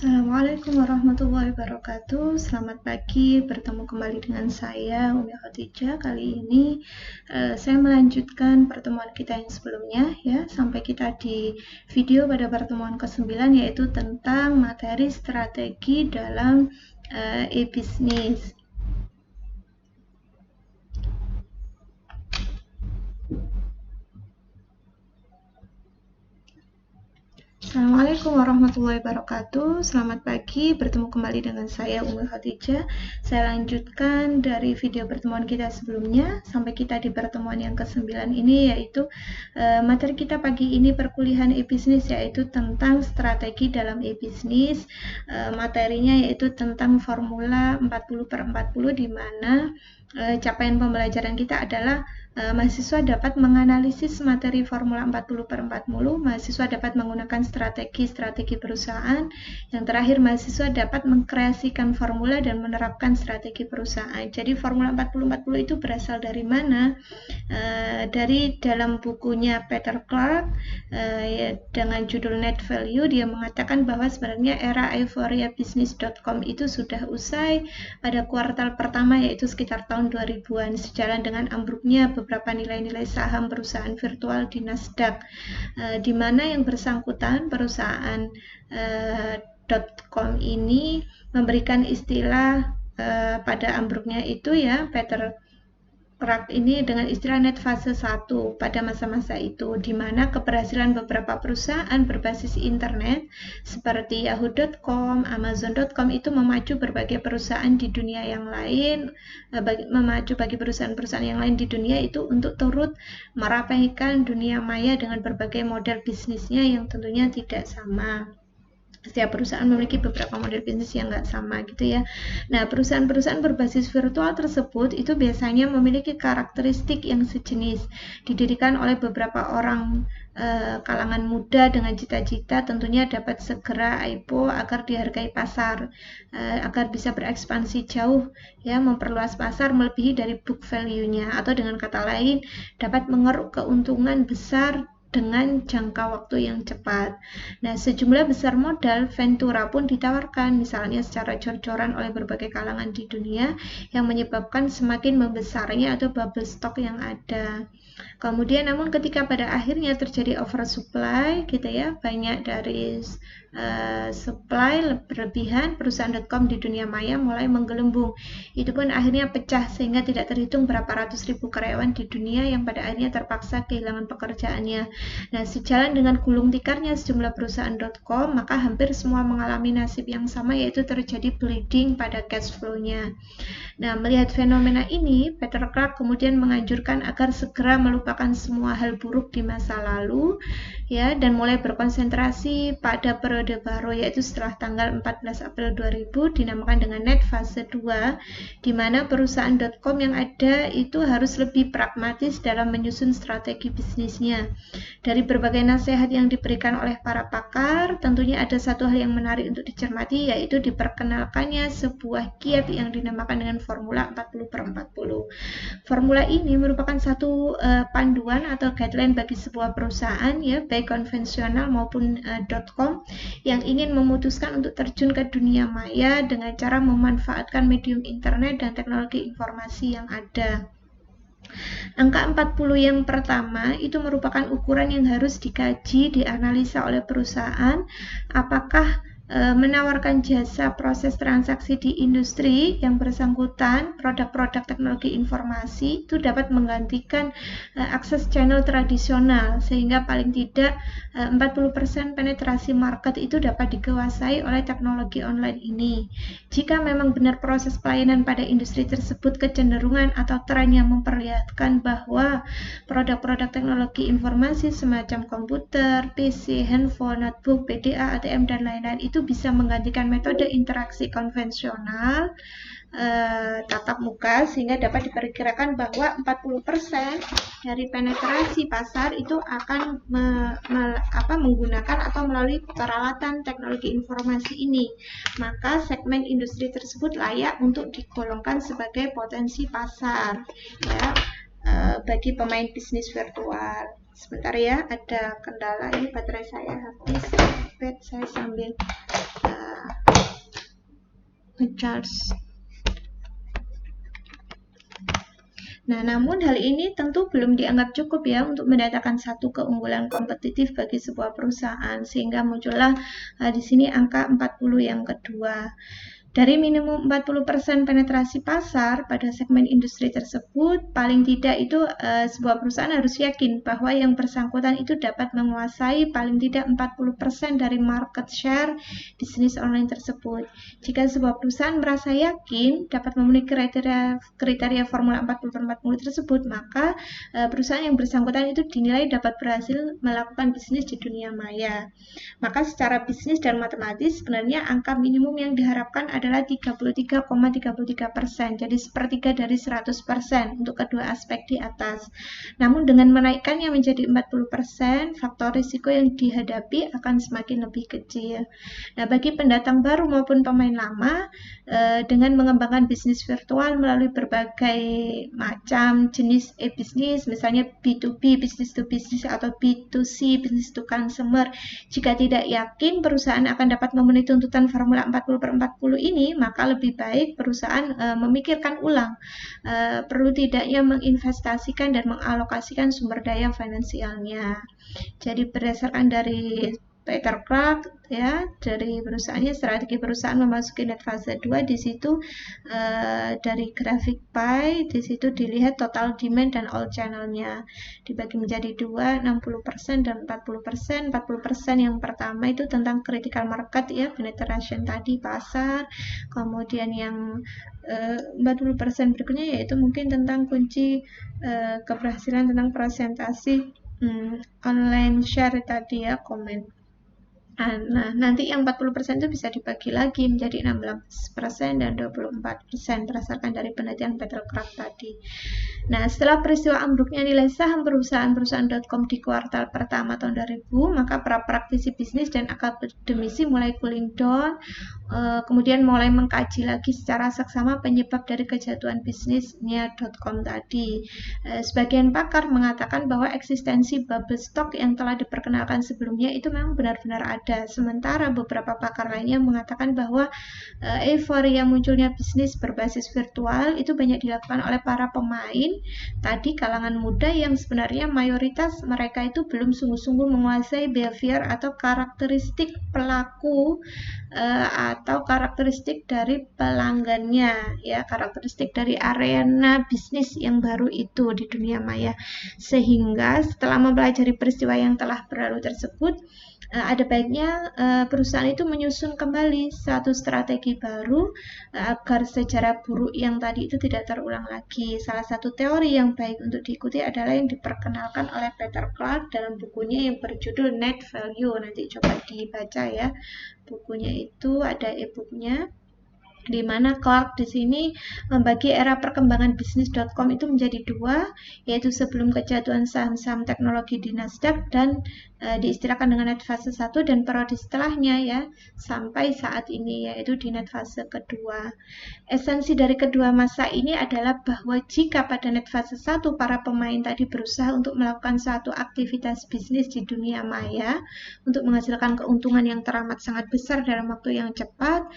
Assalamualaikum warahmatullahi wabarakatuh. Selamat pagi, bertemu kembali dengan saya Umi Khadijah. Kali ini saya melanjutkan pertemuan kita yang sebelumnya ya, sampai kita di video pada pertemuan ke-9, yaitu tentang materi strategi dalam e-business. Assalamualaikum warahmatullahi wabarakatuh. Selamat pagi, bertemu kembali dengan saya Umi Khadijah. Saya lanjutkan dari video pertemuan kita sebelumnya sampai kita di pertemuan yang ke-9 ini, yaitu materi kita pagi ini perkuliahan e-business, yaitu tentang strategi dalam e-business. Materinya yaitu tentang formula 40/40, di mana capaian pembelajaran kita adalah mahasiswa dapat menganalisis materi formula 40/40, mahasiswa dapat menggunakan strategi perusahaan, yang terakhir mahasiswa dapat mengkreasikan formula dan menerapkan strategi perusahaan. Jadi formula 40/40 itu berasal dari mana? Dari dalam bukunya Peter Clark dengan judul Net Value, dia mengatakan bahwa sebenarnya era euphoriabusiness.com itu sudah usai pada kuartal pertama, yaitu sekitar tahun 2000-an, sejalan dengan ambruknya beberapa nilai-nilai saham perusahaan virtual di Nasdaq, di mana yang bersangkutan perusahaan .com ini memberikan istilah pada ambruknya itu ya, Peter Clark ini dengan istilah net fase 1 pada masa-masa itu, di mana keberhasilan beberapa perusahaan berbasis internet seperti yahoo.com, amazon.com itu memacu berbagai perusahaan di dunia yang lain, memacu bagi perusahaan-perusahaan yang lain di dunia itu untuk turut merapaikan dunia maya dengan berbagai model bisnisnya yang tentunya tidak sama. Setiap perusahaan memiliki beberapa model bisnis yang nggak sama gitu ya. Nah, perusahaan-perusahaan berbasis virtual tersebut itu biasanya memiliki karakteristik yang sejenis, didirikan oleh beberapa orang kalangan muda dengan cita-cita tentunya dapat segera IPO agar dihargai pasar, agar bisa berekspansi jauh ya, memperluas pasar melebihi dari book value-nya, atau dengan kata lain dapat mengeruk keuntungan besar dengan jangka waktu yang cepat. Nah, sejumlah besar modal Ventura pun ditawarkan, misalnya secara jor-joran oleh berbagai kalangan di dunia, yang menyebabkan semakin membesarnya atau bubble stock yang ada. Kemudian namun ketika pada akhirnya terjadi oversupply gitu ya, banyak dari supply berlebihan, perusahaan.com di dunia maya mulai menggelembung. Itu pun akhirnya pecah sehingga tidak terhitung berapa ratus ribu karyawan di dunia yang pada akhirnya terpaksa kehilangan pekerjaannya. Nah, sejalan dengan gulung tikarnya sejumlah perusahaan.com, maka hampir semua mengalami nasib yang sama, yaitu terjadi bleeding pada cash flow-nya. Nah, melihat fenomena ini, Peter Clark kemudian menganjurkan agar segera melupakan semua hal buruk di masa lalu ya, dan mulai berkonsentrasi pada periode baru, yaitu setelah tanggal 14 April 2000 dinamakan dengan net fase 2, di mana perusahaan.com yang ada itu harus lebih pragmatis dalam menyusun strategi bisnisnya. Dari berbagai nasihat yang diberikan oleh para pakar, tentunya ada satu hal yang menarik untuk dicermati, yaitu diperkenalkannya sebuah kiat yang dinamakan dengan formula 40/40. Formula ini merupakan satu panduan atau guideline bagi sebuah perusahaan ya, baik konvensional maupun .com, yang ingin memutuskan untuk terjun ke dunia maya dengan cara memanfaatkan medium internet dan teknologi informasi yang ada. Angka 40 yang pertama itu merupakan ukuran yang harus dikaji, dianalisa oleh perusahaan, apakah menawarkan jasa proses transaksi di industri yang bersangkutan, produk-produk teknologi informasi itu dapat menggantikan akses channel tradisional, sehingga paling tidak 40% penetrasi market itu dapat dikuasai oleh teknologi online ini. Jika memang benar proses pelayanan pada industri tersebut kecenderungan atau tren yang memperlihatkan bahwa produk-produk teknologi informasi semacam komputer, PC, handphone, notebook, PDA, ATM, dan lain-lain itu bisa menggantikan metode interaksi konvensional tatap muka, sehingga dapat diperkirakan bahwa 40% dari penetrasi pasar itu akan menggunakan atau melalui peralatan teknologi informasi ini. Maka segmen industri tersebut layak untuk digolongkan sebagai potensi pasar ya, bagi pemain bisnis virtual. Sebentar ya, ada kendala, ini baterai saya habis. Saya sambil ngecharge. Nah, namun hal ini tentu belum dianggap cukup ya untuk mendatangkan satu keunggulan kompetitif bagi sebuah perusahaan, sehingga muncullah di sini angka 40 yang kedua. Dari minimum 40% penetrasi pasar pada segmen industri tersebut, paling tidak itu sebuah perusahaan harus yakin bahwa yang bersangkutan itu dapat menguasai paling tidak 40% dari market share bisnis online tersebut. Jika sebuah perusahaan merasa yakin dapat memenuhi kriteria formula 40/40 tersebut, maka perusahaan yang bersangkutan itu dinilai dapat berhasil melakukan bisnis di dunia maya. Maka secara bisnis dan matematis sebenarnya angka minimum yang diharapkan adalah 33,33%, jadi sepertiga dari 100% untuk kedua aspek di atas. Namun dengan menaikkannya menjadi 40%, faktor risiko yang dihadapi akan semakin lebih kecil. Nah, bagi pendatang baru maupun pemain lama, dengan mengembangkan bisnis virtual melalui berbagai macam jenis e-bisnis, misalnya B2B, business to business, atau B2C, business to consumer, jika tidak yakin perusahaan akan dapat memenuhi tuntutan formula 40/40 ini, maka lebih baik perusahaan memikirkan ulang perlu tidaknya menginvestasikan dan mengalokasikan sumber daya finansialnya. Jadi berdasarkan dari Peter Clark ya, dari perusahaannya, strategi perusahaan memasuki net fase 2, di situ dari grafik pie di situ dilihat total demand dan all channelnya dibagi menjadi 2, 60% dan 40%. 40% yang pertama itu tentang critical market ya, penetration tadi pasar, kemudian yang 40% berikutnya yaitu mungkin tentang kunci keberhasilan tentang presentasi online share tadi ya, komen. Nah, nanti yang 40% itu bisa dibagi lagi menjadi 16% dan 24% berdasarkan dari penelitian Peter Clark tadi. Nah, setelah peristiwa ambruknya nilai saham perusahaan.com di kuartal pertama tahun 2000, maka para praktisi bisnis dan akademisi mulai cooling down, kemudian mulai mengkaji lagi secara seksama penyebab dari kejatuhan bisnisnya .com tadi. Sebagian pakar mengatakan bahwa eksistensi bubble stock yang telah diperkenalkan sebelumnya itu memang benar-benar ada. Sementara beberapa pakar lainnya mengatakan bahwa euforia munculnya bisnis berbasis virtual itu banyak dilakukan oleh para pemain tadi kalangan muda yang sebenarnya mayoritas mereka itu belum sungguh-sungguh menguasai behavior atau karakteristik pelaku atau karakteristik dari pelanggannya ya, karakteristik dari arena bisnis yang baru itu di dunia maya. Sehingga setelah mempelajari peristiwa yang telah berlalu tersebut, ada baiknya perusahaan itu menyusun kembali satu strategi baru agar sejarah buruk yang tadi itu tidak terulang lagi. Salah satu teori yang baik untuk diikuti adalah yang diperkenalkan oleh Peter Clark dalam bukunya yang berjudul Net Value. Nanti coba dibaca ya. Bukunya itu ada e-booknya, di mana Clark di sini membagi era perkembangan bisnis.com itu menjadi dua, yaitu sebelum kejatuhan saham-saham teknologi di Nasdaq dan diistilahkan dengan net fase 1, dan periode setelahnya ya sampai saat ini yaitu di net fase kedua. Esensi dari kedua masa ini adalah bahwa jika pada net fase 1 para pemain tadi berusaha untuk melakukan suatu aktivitas bisnis di dunia maya untuk menghasilkan keuntungan yang teramat sangat besar dalam waktu yang cepat,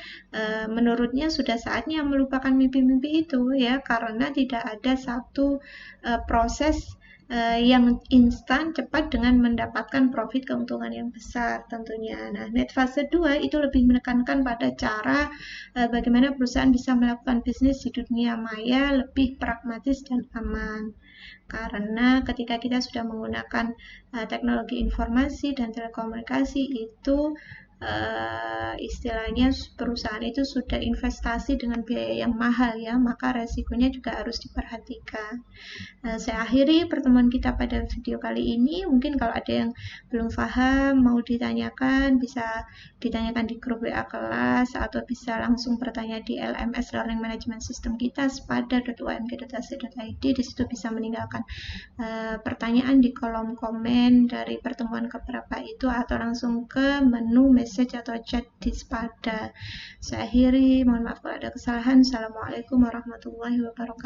menurutnya sudah saatnya melupakan mimpi-mimpi itu ya, karena tidak ada satu proses yang instan cepat dengan mendapatkan profit keuntungan yang besar tentunya. Nah, net fase 2 itu lebih menekankan pada cara bagaimana perusahaan bisa melakukan bisnis di dunia maya lebih pragmatis dan aman. Karena ketika kita sudah menggunakan teknologi informasi dan telekomunikasi itu istilahnya perusahaan itu sudah investasi dengan biaya yang mahal ya, maka resikonya juga harus diperhatikan. Saya akhiri pertemuan kita pada video kali ini. Mungkin kalau ada yang belum paham mau ditanyakan, bisa ditanyakan di grup WA kelas atau bisa langsung bertanya di LMS Learning Management System kita spada.umg.ac.id. Di situ bisa meninggalkan pertanyaan di kolom komen dari pertemuan keberapa itu, atau langsung ke menu message atau chat di Spada. Saya akhiri, mohon maaf kalau ada kesalahan. Assalamualaikum warahmatullahi wabarakatuh.